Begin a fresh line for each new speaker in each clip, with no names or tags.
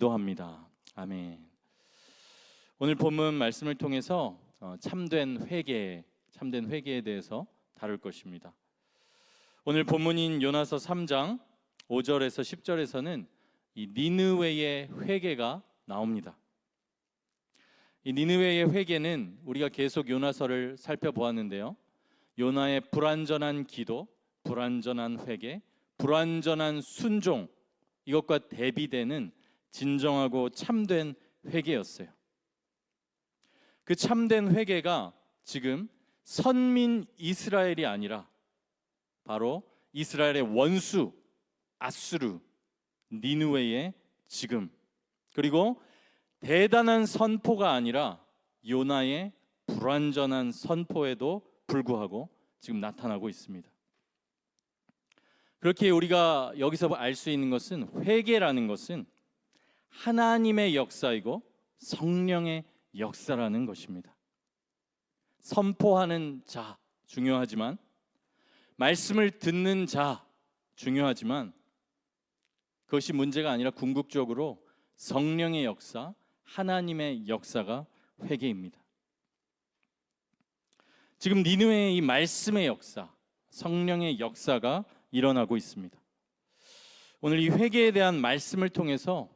기도합니다. 아멘. 오늘 본문 말씀을 통해서 참된 회개에 대해서 다룰 것입니다. 오늘 본문인 요나서 3장 5절에서 10절에서는 이 니느웨의 회개가 나옵니다. 이 니느웨의 회개는 우리가 계속 요나서를 살펴보았는데요, 요나의 불완전한 기도, 불완전한 회개, 불완전한 순종, 이것과 대비되는 진정하고 참된 회개였어요. 그 참된 회개가 지금 선민 이스라엘이 아니라 바로 이스라엘의 원수 아수르 니느웨의 지금, 그리고 대단한 선포가 아니라 요나의 불완전한 선포에도 불구하고 지금 나타나고 있습니다. 그렇게 우리가 여기서 알 수 있는 것은, 회개라는 것은 하나님의 역사이고 성령의 역사라는 것입니다. 선포하는 자 중요하지만, 말씀을 듣는 자 중요하지만, 그것이 문제가 아니라 궁극적으로 성령의 역사, 하나님의 역사가 회개입니다. 지금 니느웨의 이 말씀의 역사, 성령의 역사가 일어나고 있습니다. 오늘 이 회개에 대한 말씀을 통해서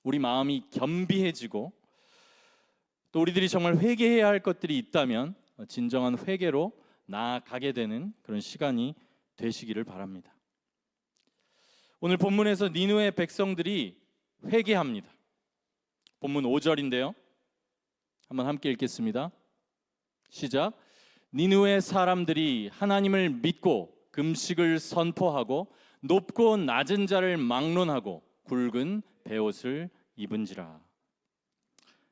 우리 마음이 겸비해지고, 또 우리들이 정말 회개해야 할 것들이 있다면 진정한 회개로 나아가게 되는 그런 시간이 되시기를 바랍니다. 오늘 본문에서 니느웨 백성들이 회개합니다. 본문 5절인데요, 한번 함께 읽겠습니다. 시작. 니느웨 사람들이 하나님을 믿고 금식을 선포하고 높고 낮은 자를 막론하고 굵은 베옷을 입은지라.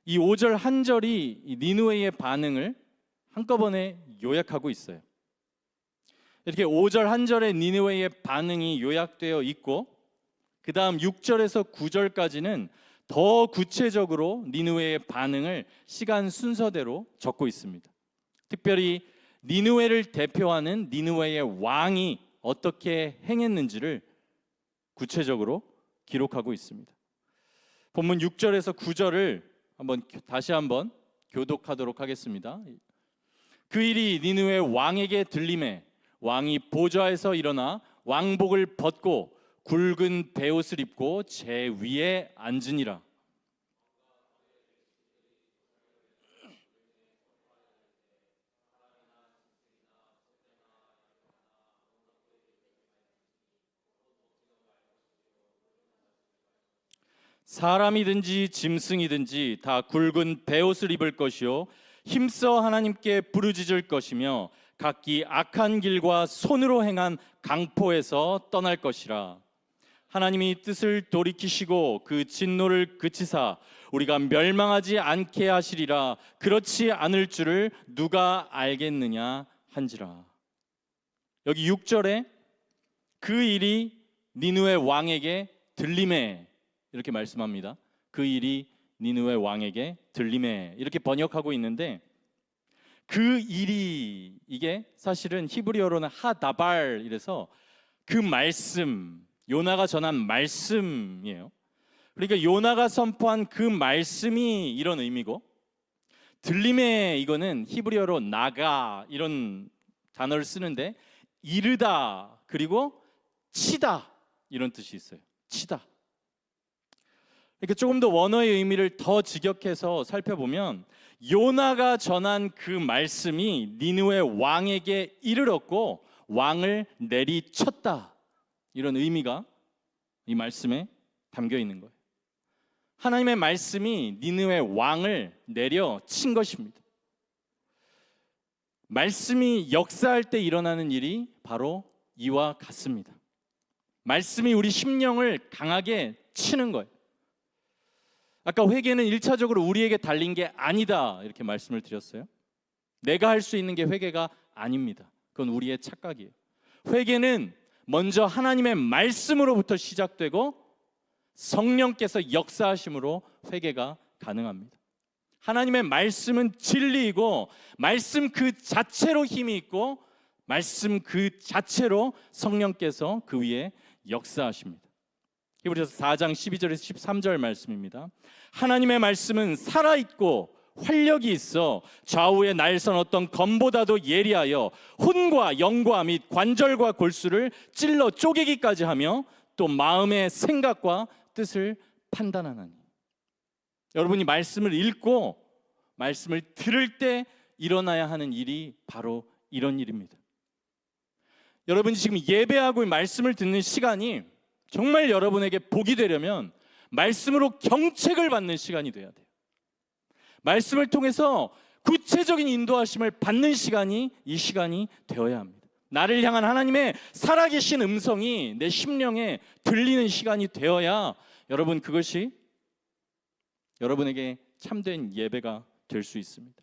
이 5절 한 절이 이 니느웨의 반응을 한꺼번에 요약하고 있어요. 이렇게 5절 한 절의 니느웨의 반응이 요약되어 있고, 그 다음 6절에서 9절까지는 더 구체적으로 니느웨의 반응을 시간 순서대로 적고 있습니다. 특별히 니느웨를 대표하는 니느웨의 왕이 어떻게 행했는지를 구체적으로 기록하고 있습니다. 본문 6절에서 9절을 다시 한번 교독하도록 하겠습니다. 그 일이 니느웨 왕에게 들림에 왕이 보좌에서 일어나 왕복을 벗고 굵은 베옷을 입고 제 위에 앉으니라. 사람이든지 짐승이든지 다 굵은 베옷을 입을 것이요 힘써 하나님께 부르짖을 것이며 각기 악한 길과 손으로 행한 강포에서 떠날 것이라. 하나님이 뜻을 돌이키시고 그 진노를 그치사 우리가 멸망하지 않게 하시리라. 그렇지 않을 줄을 누가 알겠느냐 한지라. 여기 6절에 그 일이 니느웨 왕에게 들림에, 이렇게 말씀합니다. 그 일이 니느웨 왕에게 들림에, 이렇게 번역하고 있는데, 그 일이, 이게 사실은 히브리어로는 하다발, 이래서 그 말씀, 요나가 전한 말씀이에요. 그러니까 요나가 선포한 그 말씀이 이런 의미고, 들림에, 이거는 히브리어로 나가, 이런 단어를 쓰는데 이르다, 그리고 치다, 이런 뜻이 있어요. 치다. 그러니까 조금 더 원어의 의미를 더 직역해서 살펴보면, 요나가 전한 그 말씀이 니느웨 왕에게 이르렀고 왕을 내리쳤다, 이런 의미가 이 말씀에 담겨 있는 거예요. 하나님의 말씀이 니느웨 왕을 내려친 것입니다. 말씀이 역사할 때 일어나는 일이 바로 이와 같습니다. 말씀이 우리 심령을 강하게 치는 거예요. 아까 회개는 1차적으로 우리에게 달린 게 아니다, 이렇게 말씀을 드렸어요. 내가 할 수 있는 게 회개가 아닙니다. 그건 우리의 착각이에요. 회개는 먼저 하나님의 말씀으로부터 시작되고 성령께서 역사하심으로 회개가 가능합니다. 하나님의 말씀은 진리이고 말씀 그 자체로 힘이 있고 말씀 그 자체로 성령께서 그 위에 역사하십니다. 히브리서 4장 12절에서 13절 말씀입니다. 하나님의 말씀은 살아있고 활력이 있어 좌우에 날선 어떤 검보다도 예리하여 혼과 영과 및 관절과 골수를 찔러 쪼개기까지 하며 또 마음의 생각과 뜻을 판단하나니. 여러분이 말씀을 읽고 말씀을 들을 때 일어나야 하는 일이 바로 이런 일입니다. 여러분이 지금 예배하고 말씀을 듣는 시간이 정말 여러분에게 복이 되려면 말씀으로 경책을 받는 시간이 돼야 돼요. 말씀을 통해서 구체적인 인도하심을 받는 시간이 이 시간이 되어야 합니다. 나를 향한 하나님의 살아계신 음성이 내 심령에 들리는 시간이 되어야 여러분 그것이 여러분에게 참된 예배가 될 수 있습니다.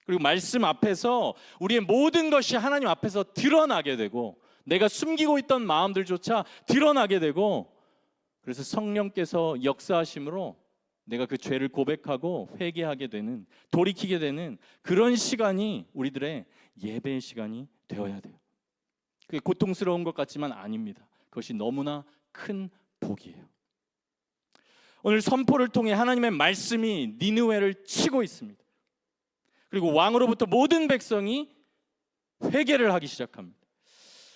그리고 말씀 앞에서 우리의 모든 것이 하나님 앞에서 드러나게 되고 내가 숨기고 있던 마음들조차 드러나게 되고 그래서 성령께서 역사하심으로 내가 그 죄를 고백하고 회개하게 되는, 돌이키게 되는 그런 시간이 우리들의 예배의 시간이 되어야 돼요. 그게 고통스러운 것 같지만 아닙니다. 그것이 너무나 큰 복이에요. 오늘 선포를 통해 하나님의 말씀이 니느웨를 치고 있습니다. 그리고 왕으로부터 모든 백성이 회개를 하기 시작합니다.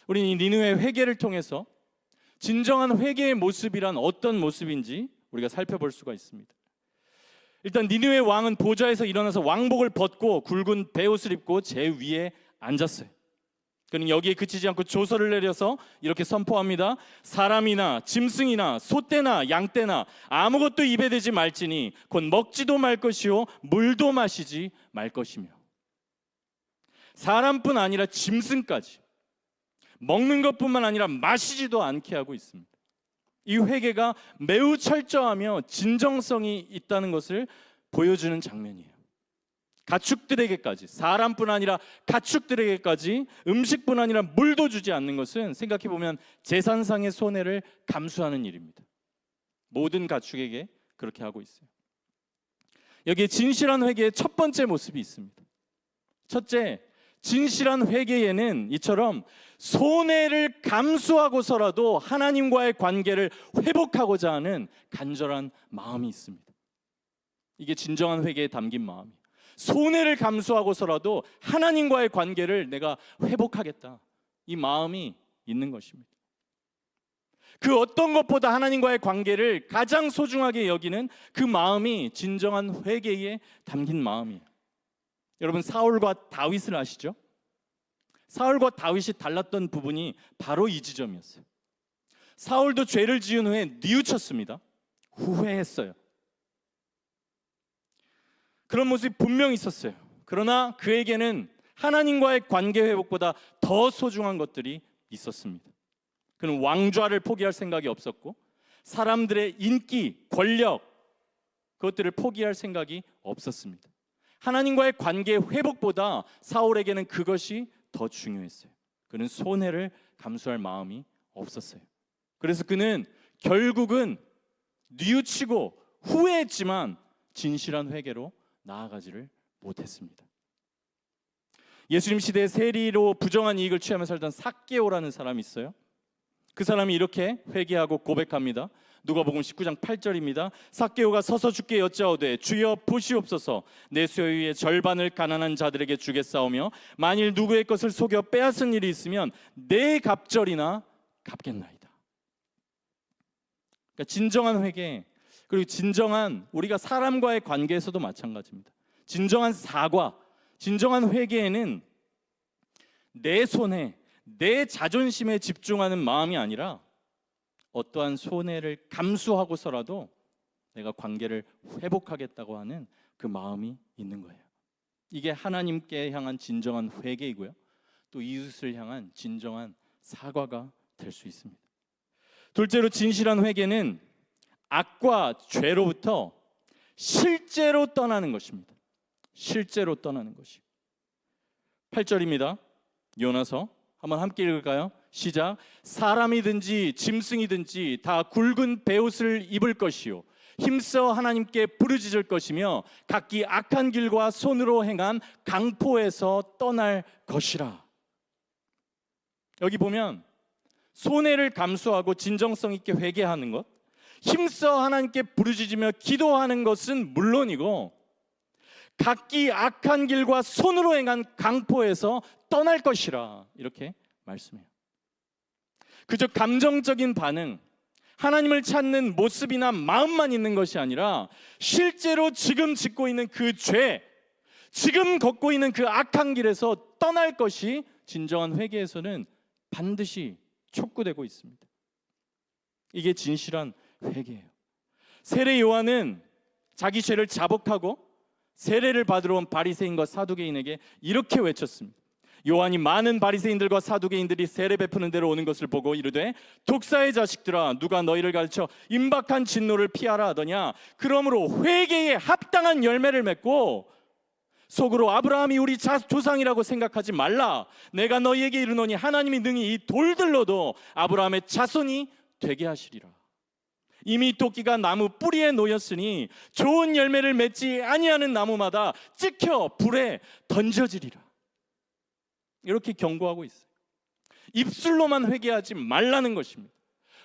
우리는 이 니느웨 회개를 통해서 진정한 회개의 모습이란 어떤 모습인지 우리가 살펴볼 수가 있습니다. 일단 니느웨 왕은 보좌에서 일어나서 왕복을 벗고 굵은 베옷을 입고 제 위에 앉았어요. 그는 여기에 그치지 않고 조서를 내려서 이렇게 선포합니다. 사람이나 짐승이나 소떼나 양떼나 아무것도 입에 대지 말지니 곧 먹지도 말 것이요 물도 마시지 말 것이며. 사람뿐 아니라 짐승까지 먹는 것뿐만 아니라 마시지도 않게 하고 있습니다. 이 회개가 매우 철저하며 진정성이 있다는 것을 보여주는 장면이에요. 가축들에게까지, 사람뿐 아니라 가축들에게까지 음식뿐 아니라 물도 주지 않는 것은 생각해보면 재산상의 손해를 감수하는 일입니다. 모든 가축에게 그렇게 하고 있어요. 여기에 진실한 회개의 첫 번째 모습이 있습니다. 첫째, 진실한 회개에는 이처럼 손해를 감수하고서라도 하나님과의 관계를 회복하고자 하는 간절한 마음이 있습니다. 이게 진정한 회개에 담긴 마음이에요. 손해를 감수하고서라도 하나님과의 관계를 내가 회복하겠다, 이 마음이 있는 것입니다. 그 어떤 것보다 하나님과의 관계를 가장 소중하게 여기는 그 마음이 진정한 회개에 담긴 마음이에요. 여러분, 사울과 다윗을 아시죠? 사울과 다윗이 달랐던 부분이 바로 이 지점이었어요. 사울도 죄를 지은 후에 뉘우쳤습니다. 후회했어요. 그런 모습이 분명히 있었어요. 그러나 그에게는 하나님과의 관계 회복보다 더 소중한 것들이 있었습니다. 그는 왕좌를 포기할 생각이 없었고 사람들의 인기, 권력, 그것들을 포기할 생각이 없었습니다. 하나님과의 관계 회복보다 사울에게는 그것이 더 중요했어요. 그는 손해를 감수할 마음이 없었어요. 그래서 그는 결국은 뉘우치고 후회했지만 진실한 회개로 나아가지를 못했습니다. 예수님 시대에 세리로 부정한 이익을 취하며 살던 삭개오라는 사람이 있어요. 그 사람이 이렇게 회개하고 고백합니다. 누가복음 19장 8절입니다. 삭개오가 서서 주께 여짜오되 주여 보시옵소서, 내 소유의 절반을 가난한 자들에게 주겠사오며 만일 누구의 것을 속여 빼앗은 일이 있으면 내 갑절이나 갚겠나이다. 그러니까 진정한 회개, 그리고 진정한 우리가 사람과의 관계에서도 마찬가지입니다. 진정한 사과, 진정한 회개에는 내 손해, 내 자존심에 집중하는 마음이 아니라 어떠한 손해를 감수하고서라도 내가 관계를 회복하겠다고 하는 그 마음이 있는 거예요. 이게 하나님께 향한 진정한 회개이고요, 또 이웃을 향한 진정한 사과가 될 수 있습니다. 둘째로, 진실한 회개는 악과 죄로부터 실제로 떠나는 것입니다. 실제로 떠나는 것이. 8절입니다. 요나서 한번 함께 읽을까요? 시작. 사람이든지 짐승이든지 다 굵은 베옷을 입을 것이요 힘써 하나님께 부르짖을 것이며 각기 악한 길과 손으로 행한 강포에서 떠날 것이라. 여기 보면 손해를 감수하고 진정성 있게 회개하는 것, 힘써 하나님께 부르짖으며 기도하는 것은 물론이고 각기 악한 길과 손으로 행한 강포에서 떠날 것이라 이렇게 말씀해요. 그저 감정적인 반응, 하나님을 찾는 모습이나 마음만 있는 것이 아니라 실제로 지금 짓고 있는 그 죄, 지금 걷고 있는 그 악한 길에서 떠날 것이 진정한 회개에서는 반드시 촉구되고 있습니다. 이게 진실한 회개예요. 세례 요한은 자기 죄를 자복하고 세례를 받으러 온 바리새인과 사두개인에게 이렇게 외쳤습니다. 요한이 많은 바리새인들과 사두개인들이 세례 베푸는 데로 오는 것을 보고 이르되 독사의 자식들아 누가 너희를 가르쳐 임박한 진노를 피하라 하더냐. 그러므로 회개에 합당한 열매를 맺고 속으로 아브라함이 우리 조상이라고 생각하지 말라. 내가 너희에게 이르노니 하나님이 능히 이 돌들로도 아브라함의 자손이 되게 하시리라. 이미 토끼가 나무 뿌리에 놓였으니 좋은 열매를 맺지 아니하는 나무마다 찍혀 불에 던져지리라. 이렇게 경고하고 있어요. 입술로만 회개하지 말라는 것입니다.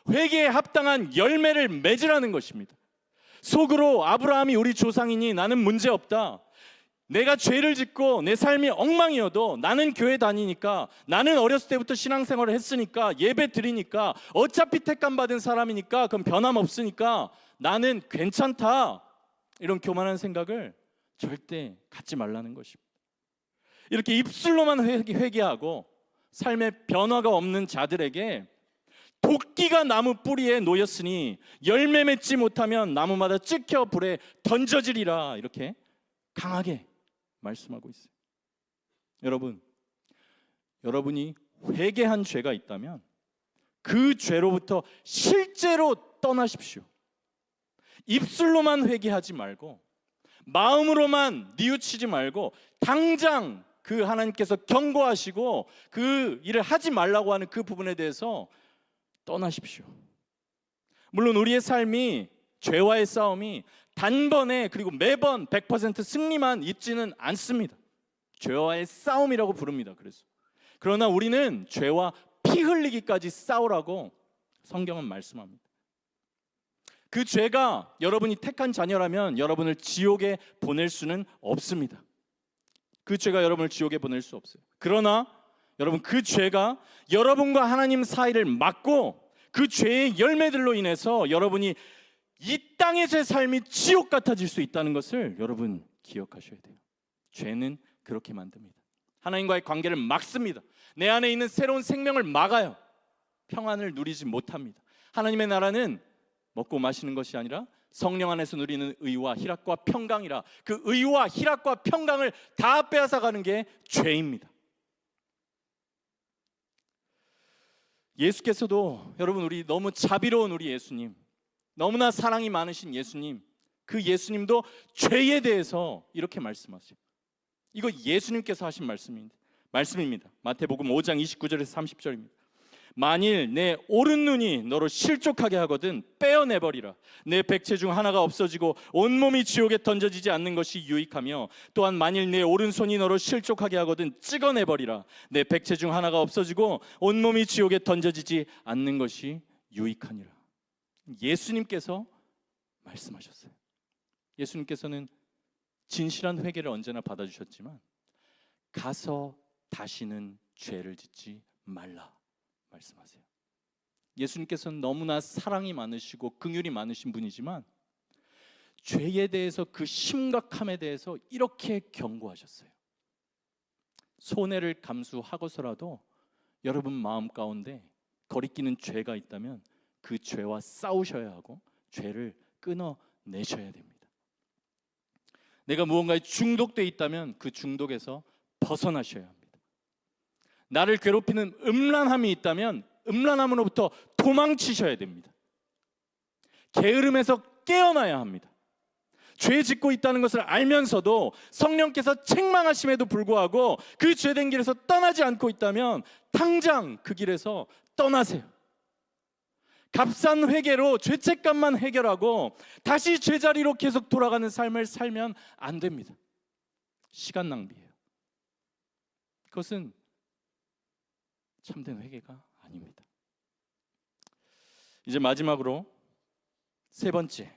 회개에 합당한 열매를 맺으라는 것입니다. 속으로 아브라함이 우리 조상이니 나는 문제없다. 내가 죄를 짓고 내 삶이 엉망이어도 나는 교회 다니니까, 나는 어렸을 때부터 신앙생활을 했으니까, 예배 드리니까, 어차피 택감받은 사람이니까, 그럼 변함없으니까 나는 괜찮다. 이런 교만한 생각을 절대 갖지 말라는 것입니다. 이렇게 입술로만 회개하고 삶의 변화가 없는 자들에게 도끼가 나무 뿌리에 놓였으니 열매 맺지 못하면 나무마다 찍혀 불에 던져지리라. 이렇게 강하게 말씀하고 있어요. 여러분이 회개한 죄가 있다면 그 죄로부터 실제로 떠나십시오. 입술로만 회개하지 말고 마음으로만 뉘우치지 말고 당장 그 하나님께서 경고하시고 그 일을 하지 말라고 하는 그 부분에 대해서 떠나십시오. 물론 우리의 삶이, 죄와의 싸움이 단번에 그리고 매번 100% 승리만 있지는 않습니다. 죄와의 싸움이라고 부릅니다. 그러나 우리는 죄와 피 흘리기까지 싸우라고 성경은 말씀합니다. 그 죄가 여러분이 택한 자녀라면 여러분을 지옥에 보낼 수는 없습니다. 그 죄가 여러분을 지옥에 보낼 수 없어요. 그러나 여러분, 그 죄가 여러분과 하나님 사이를 막고 그 죄의 열매들로 인해서 여러분이 이 땅에서의 삶이 지옥 같아질 수 있다는 것을 여러분 기억하셔야 돼요. 죄는 그렇게 만듭니다. 하나님과의 관계를 막습니다. 내 안에 있는 새로운 생명을 막아요. 평안을 누리지 못합니다. 하나님의 나라는 먹고 마시는 것이 아니라 성령 안에서 누리는 의와 희락과 평강이라. 그 의와 희락과 평강을 다 빼앗아가는 게 죄입니다. 예수께서도, 여러분, 우리 너무 자비로운 우리 예수님, 너무나 사랑이 많으신 예수님, 그 예수님도 죄에 대해서 이렇게 말씀하세요. 이거 예수님께서 하신 말씀입니다. 마태복음 5장 29절에서 30절입니다. 만일 내 오른눈이 너로 실족하게 하거든 빼어내버리라. 내 백체 중 하나가 없어지고 온몸이 지옥에 던져지지 않는 것이 유익하며, 또한 만일 내 오른손이 너로 실족하게 하거든 찍어내버리라. 내 백체 중 하나가 없어지고 온몸이 지옥에 던져지지 않는 것이 유익하니라. 예수님께서 말씀하셨어요. 예수님께서는 진실한 회개를 언제나 받아주셨지만 가서 다시는 죄를 짓지 말라 말씀하세요. 예수님께서는 너무나 사랑이 많으시고 긍휼이 많으신 분이지만 죄에 대해서, 그 심각함에 대해서 이렇게 경고하셨어요. 손해를 감수하고서라도 여러분 마음 가운데 거리끼는 죄가 있다면 그 죄와 싸우셔야 하고 죄를 끊어내셔야 됩니다. 내가 무언가에 중독되어 있다면 그 중독에서 벗어나셔야 합니다. 나를 괴롭히는 음란함이 있다면 음란함으로부터 도망치셔야 됩니다. 게으름에서 깨어나야 합니다. 죄 짓고 있다는 것을 알면서도 성령께서 책망하심에도 불구하고 그 죄된 길에서 떠나지 않고 있다면 당장 그 길에서 떠나세요. 값싼 회개로 죄책감만 해결하고 다시 제자리로 계속 돌아가는 삶을 살면 안 됩니다. 시간 낭비예요. 그것은 참된 회개가 아닙니다. 이제 마지막으로 세 번째,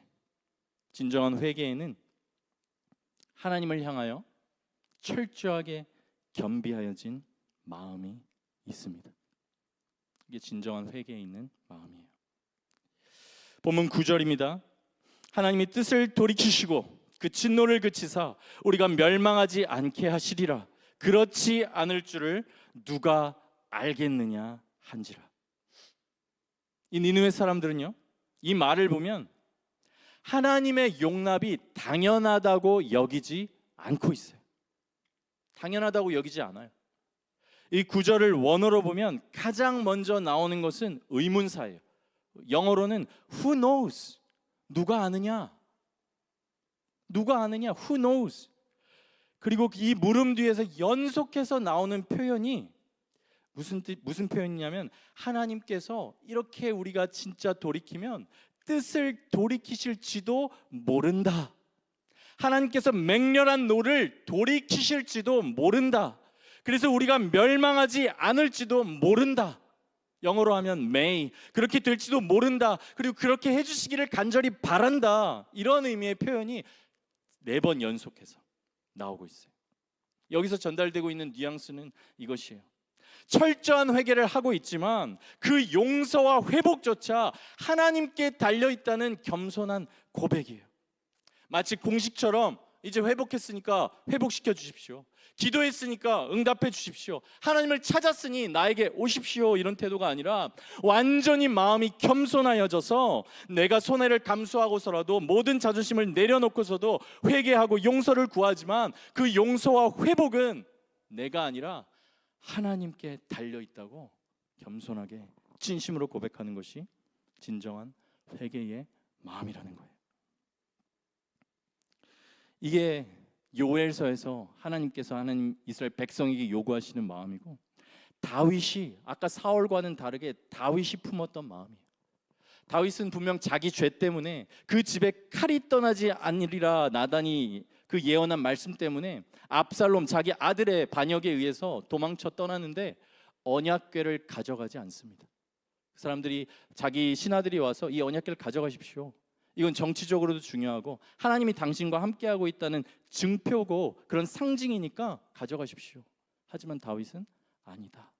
진정한 회개에는 하나님을 향하여 철저하게 겸비하여진 마음이 있습니다. 이게 진정한 회개에 있는 마음이에요. 본문 9절입니다. 하나님이 뜻을 돌이키시고 그 진노를 그치사 우리가 멸망하지 않게 하시리라. 그렇지 않을 줄을 누가 알겠느냐 한지라. 이 니느웨 사람들은요, 이 말을 보면 하나님의 용납이 당연하다고 여기지 않고 있어요. 당연하다고 여기지 않아요. 이 구절을 원어로 보면 가장 먼저 나오는 것은 의문사예요. 영어로는 who knows? 누가 아느냐? 누가 아느냐? Who knows? 그리고 이 물음 뒤에서 연속해서 나오는 표현이 무슨 표현이냐면 하나님께서 이렇게 우리가 진짜 돌이키면 뜻을 돌이키실지도 모른다. 하나님께서 맹렬한 노를 돌이키실지도 모른다. 그래서 우리가 멸망하지 않을지도 모른다. 영어로 하면 may, 그렇게 될지도 모른다. 그리고 그렇게 해주시기를 간절히 바란다. 이런 의미의 표현이 4번 연속해서 나오고 있어요. 여기서 전달되고 있는 뉘앙스는 이것이에요. 철저한 회개를 하고 있지만 그 용서와 회복조차 하나님께 달려있다는 겸손한 고백이에요. 마치 공식처럼 이제 회복했으니까 회복시켜 주십시오. 기도했으니까 응답해 주십시오. 하나님을 찾았으니 나에게 오십시오. 이런 태도가 아니라 완전히 마음이 겸손하여져서 내가 손해를 감수하고서라도 모든 자존심을 내려놓고서도 회개하고 용서를 구하지만 그 용서와 회복은 내가 아니라 하나님께 달려있다고 겸손하게 진심으로 고백하는 것이 진정한 회개의 마음이라는 거예요. 이게 요엘서에서 하나님 이스라엘 백성에게 요구하시는 마음이고, 다윗이 아까 사울과는 다르게 다윗이 품었던 마음이에요. 다윗은 분명 자기 죄 때문에 그 집에 칼이 떠나지 않으리라 나단이 그 예언한 말씀 때문에 압살롬 자기 아들의 반역에 의해서 도망쳐 떠나는데 언약궤를 가져가지 않습니다. 그 사람들이 자기 신하들이 와서 이 언약궤를 가져가십시오. 이건 정치적으로도 중요하고 하나님이 당신과 함께하고 있다는 증표고 그런 상징이니까 가져가십시오. 하지만 다윗은 아니다.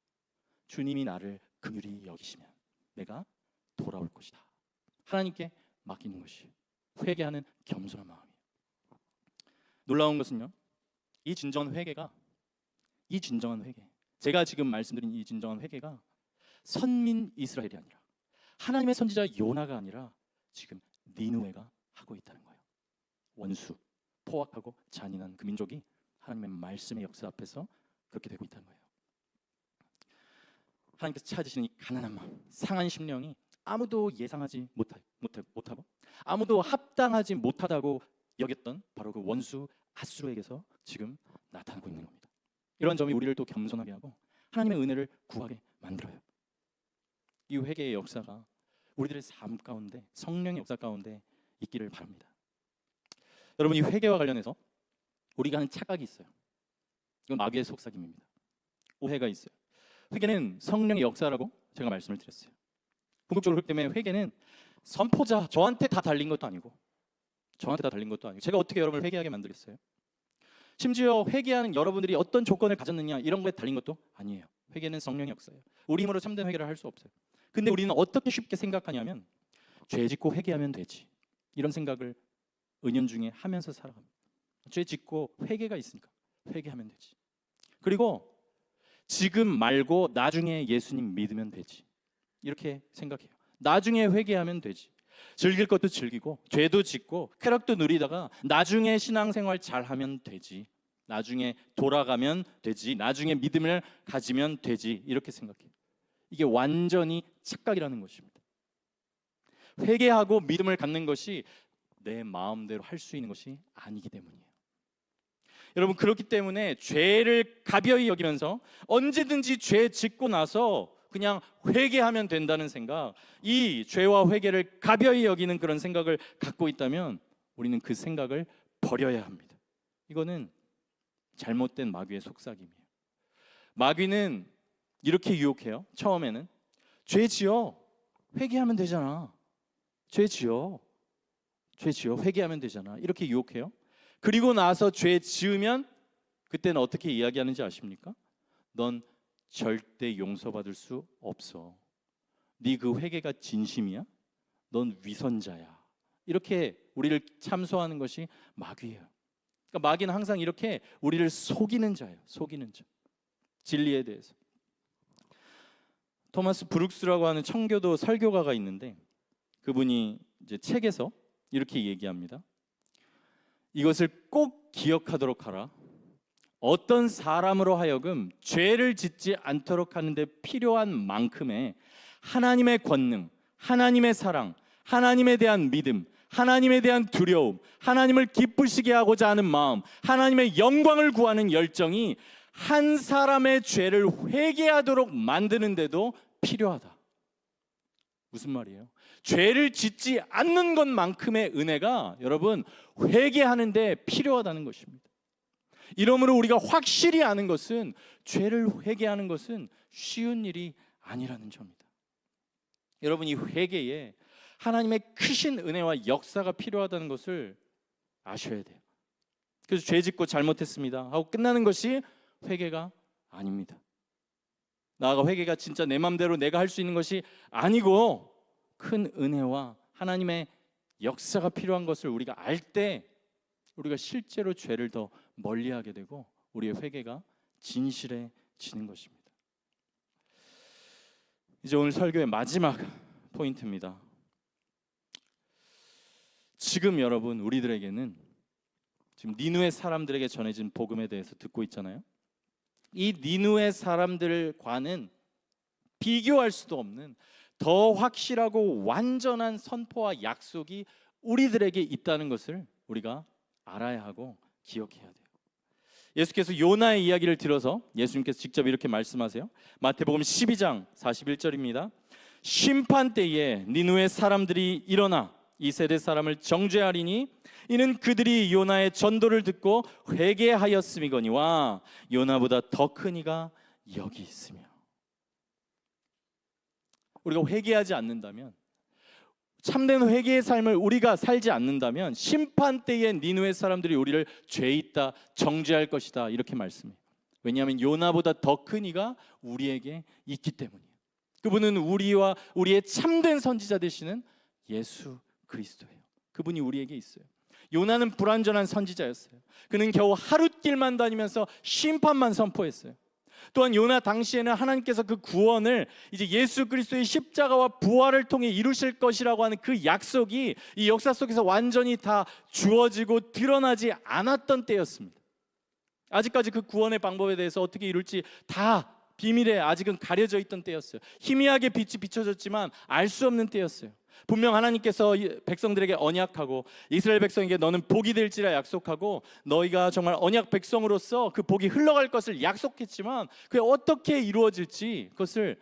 주님이 나를 긍휼히 여기시면 내가 돌아올 것이다. 하나님께 맡기는 것이 회개하는 겸손한 마음이에요. 놀라운 것은요, 이 진정한 회개, 제가 지금 말씀드린 이 진정한 회개가 선민 이스라엘이 아니라 하나님의 선지자 요나가 아니라 지금 니느웨가 하고 있다는 거예요. 원수, 포악하고 잔인한 그 민족이 하나님의 말씀의 역사 앞에서 그렇게 되고 있다는 거예요. 하나님께서 찾으시는 이 가난한 마음, 상한 심령이 아무도 예상하지 못하고 아무도 합당하지 못하다고 여겼던 바로 그 원수 아수르에게서 지금 나타나고 있는 겁니다. 이런 점이 우리를 또 겸손하게 하고 하나님의 은혜를 구하게 만들어요. 이 회개의 역사가 우리들의 삶 가운데, 성령의 역사 가운데 있기를 바랍니다. 여러분, 이 회개와 관련해서 우리가 하는 착각이 있어요. 이건 마귀의 속삭임입니다. 오해가 있어요. 회개는 성령의 역사라고 제가 말씀을 드렸어요. 궁극적으로 그렇기 때문에 회개는 선포자, 저한테 다 달린 것도 아니고 제가 어떻게 여러분을 회개하게 만들겠어요? 심지어 회개하는 여러분들이 어떤 조건을 가졌느냐 이런 거에 달린 것도 아니에요. 회개는 성령의 역사예요. 우리 힘으로 참된 회개를 할 수 없어요. 근데 우리는 어떻게 쉽게 생각하냐면 죄 짓고 회개하면 되지, 이런 생각을 은연중에 하면서 살아갑니다. 죄 짓고 회개가 있으니까 회개하면 되지, 그리고 지금 말고 나중에 예수님 믿으면 되지, 이렇게 생각해요. 나중에 회개하면 되지, 즐길 것도 즐기고 죄도 짓고 쾌락도 누리다가 나중에 신앙생활 잘하면 되지, 나중에 돌아가면 되지, 나중에 믿음을 가지면 되지, 이렇게 생각해요. 이게 완전히 착각이라는 것입니다. 회개하고 믿음을 갖는 것이 내 마음대로 할 수 있는 것이 아니기 때문이에요. 여러분, 그렇기 때문에 죄를 가벼이 여기면서 언제든지 죄 짓고 나서 그냥 회개하면 된다는 생각, 이 죄와 회개를 가벼이 여기는 그런 생각을 갖고 있다면 우리는 그 생각을 버려야 합니다. 이거는 잘못된 마귀의 속삭임이에요. 마귀는 이렇게 유혹해요. 처음에는 죄 지어, 회개하면 되잖아. 죄 지어, 죄 지어 회개하면 되잖아. 이렇게 유혹해요. 그리고 나서 죄 지으면 그때는 어떻게 이야기하는지 아십니까? 넌 절대 용서받을 수 없어. 네 그 회개가 진심이야? 넌 위선자야. 이렇게 우리를 참소하는 것이 마귀예요. 그러니까 마귀는 항상 이렇게 우리를 속이는 자예요. 속이는 자. 진리에 대해서. 토마스 브룩스라고 하는 청교도 설교가가 있는데 그분이 이제 책에서 이렇게 얘기합니다. 이것을 꼭 기억하도록 하라. 어떤 사람으로 하여금 죄를 짓지 않도록 하는 데 필요한 만큼의 하나님의 권능, 하나님의 사랑, 하나님에 대한 믿음, 하나님에 대한 두려움, 하나님을 기쁘시게 하고자 하는 마음, 하나님의 영광을 구하는 열정이 한 사람의 죄를 회개하도록 만드는데도 필요하다. 무슨 말이에요? 죄를 짓지 않는 것만큼의 은혜가 여러분 회개하는 데 필요하다는 것입니다. 이러므로 우리가 확실히 아는 것은 죄를 회개하는 것은 쉬운 일이 아니라는 점입니다. 여러분, 이 회개에 하나님의 크신 은혜와 역사가 필요하다는 것을 아셔야 돼요. 그래서 죄 짓고 잘못했습니다 하고 끝나는 것이 회개가 아닙니다. 나아가 회개가 진짜 내 맘대로 내가 할 수 있는 것이 아니고 큰 은혜와 하나님의 역사가 필요한 것을 우리가 알 때 우리가 실제로 죄를 더 멀리하게 되고 우리의 회개가 진실해지는 것입니다. 이제 오늘 설교의 마지막 포인트입니다. 지금 여러분 우리들에게는 지금 니느웨 사람들에게 전해진 복음에 대해서 듣고 있잖아요. 이 니느웨 사람들과는 비교할 수도 없는 더 확실하고 완전한 선포와 약속이 우리들에게 있다는 것을 우리가 알아야 하고 기억해야 돼요. 예수께서 요나의 이야기를 들어서 예수님께서 직접 이렇게 말씀하세요. 마태복음 12장 41절입니다. 심판 때에 니느웨 사람들이 일어나 이 세대 사람을 정죄하리니 이는 그들이 요나의 전도를 듣고 회개하였음이거니와 요나보다 더 큰 이가 여기 있으며. 우리가 회개하지 않는다면, 참된 회개의 삶을 우리가 살지 않는다면 심판 때에 니느웨 사람들이 우리를 죄 있다 정죄할 것이다 이렇게 말씀해요. 왜냐하면 요나보다 더 큰 이가 우리에게 있기 때문이에요. 그분은 우리와 우리의 참된 선지자 되시는 예수 그리스도예요. 그분이 우리에게 있어요. 요나는 불완전한 선지자였어요. 그는 겨우 하룻길만 다니면서 심판만 선포했어요. 또한 요나 당시에는 하나님께서 그 구원을 이제 예수 그리스도의 십자가와 부활을 통해 이루실 것이라고 하는 그 약속이 이 역사 속에서 완전히 다 주어지고 드러나지 않았던 때였습니다. 아직까지 그 구원의 방법에 대해서 어떻게 이룰지 다 비밀에 아직은 가려져 있던 때였어요. 희미하게 빛이 비춰졌지만 알 수 없는 때였어요. 분명 하나님께서 백성들에게 언약하고 이스라엘 백성에게 너는 복이 될지라 약속하고 너희가 정말 언약 백성으로서 그 복이 흘러갈 것을 약속했지만 그게 어떻게 이루어질지 그것을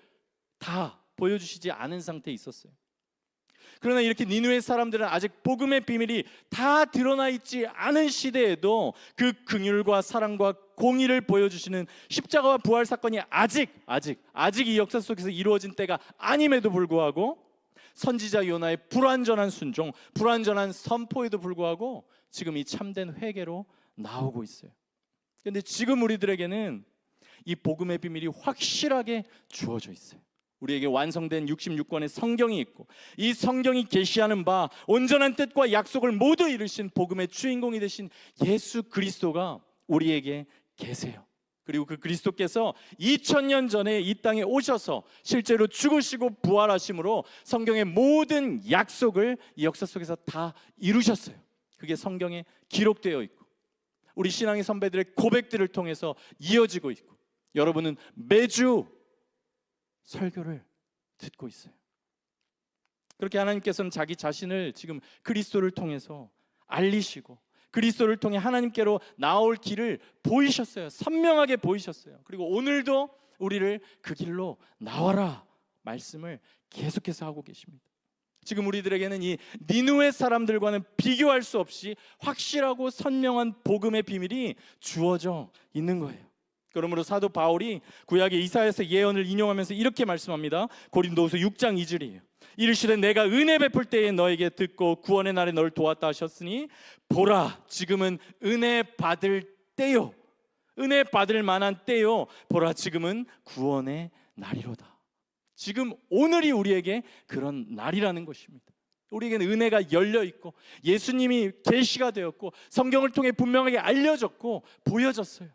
다 보여주시지 않은 상태에 있었어요. 그러나 이렇게 니느웨 사람들은 아직 복음의 비밀이 다 드러나 있지 않은 시대에도 그 긍휼과 사랑과 공의를 보여주시는 십자가와 부활 사건이 아직 이 역사 속에서 이루어진 때가 아님에도 불구하고 선지자 요나의 불완전한 순종, 불완전한 선포에도 불구하고 지금 이 참된 회개로 나오고 있어요. 그런데 지금 우리들에게는 이 복음의 비밀이 확실하게 주어져 있어요. 우리에게 완성된 66권의 성경이 있고 이 성경이 계시하는 바 온전한 뜻과 약속을 모두 이루신 복음의 주인공이 되신 예수 그리스도가 우리에게 계세요. 그리고 그 그리스도께서 2000년 전에 이 땅에 오셔서 실제로 죽으시고 부활하심으로 성경의 모든 약속을 이 역사 속에서 다 이루셨어요. 그게 성경에 기록되어 있고 우리 신앙의 선배들의 고백들을 통해서 이어지고 있고 여러분은 매주 설교를 듣고 있어요. 그렇게 하나님께서는 자기 자신을 지금 그리스도를 통해서 알리시고 그리스도를 통해 하나님께로 나올 길을 보이셨어요. 선명하게 보이셨어요. 그리고 오늘도 우리를 그 길로 나와라 말씀을 계속해서 하고 계십니다. 지금 우리들에게는 이 니느웨 사람들과는 비교할 수 없이 확실하고 선명한 복음의 비밀이 주어져 있는 거예요. 그러므로 사도 바울이 구약의 이사야서 예언을 인용하면서 이렇게 말씀합니다. 고린도후서 6장 2절이에요. 이르시되 내가 은혜 베풀 때에 너에게 듣고 구원의 날에 너를 도왔다 하셨으니 보라 지금은 은혜 받을 때요, 은혜 받을 만한 때요, 보라 지금은 구원의 날이로다. 지금 오늘이 우리에게 그런 날이라는 것입니다. 우리에게는 은혜가 열려 있고 예수님이 계시가 되었고 성경을 통해 분명하게 알려졌고 보여졌어요.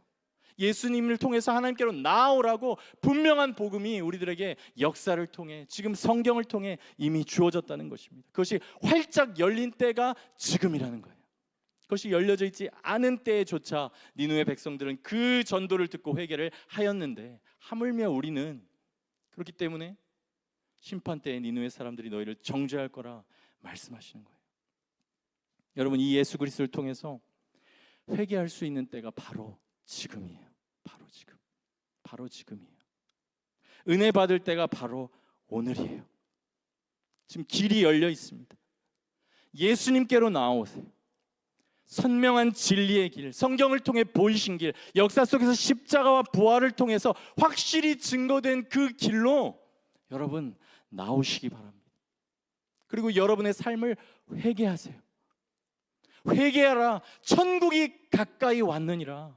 예수님을 통해서 하나님께로 나아오라고 분명한 복음이 우리들에게 역사를 통해 지금 성경을 통해 이미 주어졌다는 것입니다. 그것이 활짝 열린 때가 지금이라는 거예요. 그것이 열려져 있지 않은 때조차 니느웨 백성들은 그 전도를 듣고 회개를 하였는데 하물며 우리는 그렇기 때문에 심판 때에 니느웨 사람들이 너희를 정죄할 거라 말씀하시는 거예요. 여러분, 이 예수 그리스도를 통해서 회개할 수 있는 때가 바로 지금이에요. 바로 지금, 바로 지금이에요. 은혜 받을 때가 바로 오늘이에요. 지금 길이 열려 있습니다. 예수님께로 나아오세요. 선명한 진리의 길, 성경을 통해 보이신 길, 역사 속에서 십자가와 부활을 통해서 확실히 증거된 그 길로 여러분 나오시기 바랍니다. 그리고 여러분의 삶을 회개하세요. 회개하라, 천국이 가까이 왔느니라.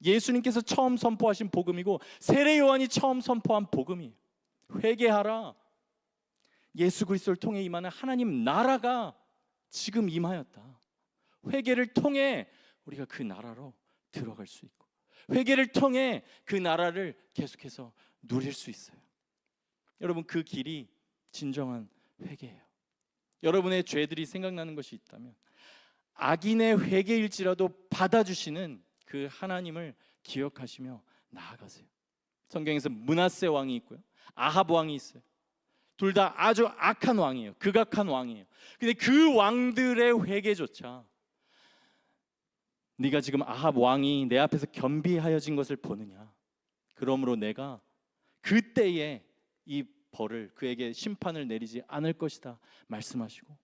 예수님께서 처음 선포하신 복음이고 세례 요한이 처음 선포한 복음이에요. 회개하라. 예수 그리스도를 통해 임하는 하나님 나라가 지금 임하였다. 회개를 통해 우리가 그 나라로 들어갈 수 있고 회개를 통해 그 나라를 계속해서 누릴 수 있어요. 여러분, 그 길이 진정한 회개예요. 여러분의 죄들이 생각나는 것이 있다면 악인의 회개일지라도 받아주시는 그 하나님을 기억하시며 나아가세요. 성경에서 므낫세 왕이 있고요, 아합 왕이 있어요. 둘 다 아주 악한 왕이에요. 극악한 왕이에요. 근데 그 왕들의 회개조차 네가 지금 아합 왕이 내 앞에서 겸비하여진 것을 보느냐, 그러므로 내가 그때에 이 벌을 그에게 심판을 내리지 않을 것이다 말씀하시고,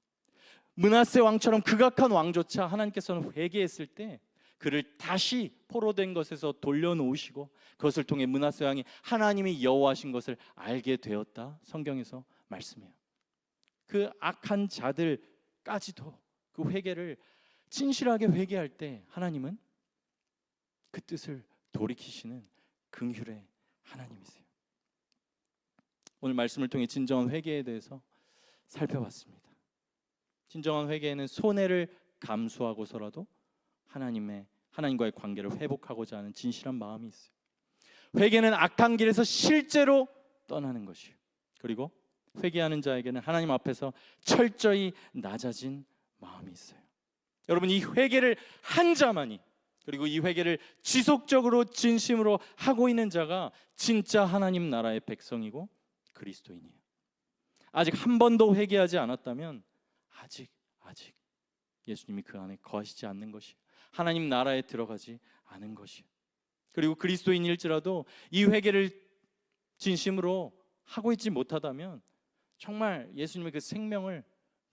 므낫세 왕처럼 극악한 왕조차 하나님께서는 회개했을 때 그를 다시 포로된 것에서 돌려놓으시고 그것을 통해 므낫세 왕이 하나님이 여호와신 것을 알게 되었다 성경에서 말씀해요. 그 악한 자들까지도 그 회개를 진실하게 회개할 때 하나님은 그 뜻을 돌이키시는 긍휼의 하나님이세요. 오늘 말씀을 통해 진정한 회개에 대해서 살펴봤습니다. 진정한 회개에는 손해를 감수하고서라도 하나님과의 관계를 회복하고자 하는 진실한 마음이 있어요. 회개는 악한 길에서 실제로 떠나는 것이에요. 그리고 회개하는 자에게는 하나님 앞에서 철저히 낮아진 마음이 있어요. 여러분, 이 회개를 한 자만이, 그리고 이 회개를 지속적으로 진심으로 하고 있는 자가 진짜 하나님 나라의 백성이고 그리스도인이에요. 아직 한 번도 회개하지 않았다면 아직 예수님이 그 안에 거하시지 않는 것이에요. 하나님 나라에 들어가지 않은 것이에요. 그리고 그리스도인일지라도 이 회개를 진심으로 하고 있지 못하다면 정말 예수님의 그 생명을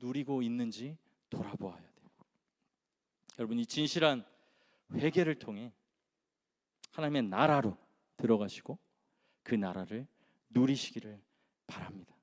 누리고 있는지 돌아보아야 돼요. 여러분, 이 진실한 회개를 통해 하나님의 나라로 들어가시고 그 나라를 누리시기를 바랍니다.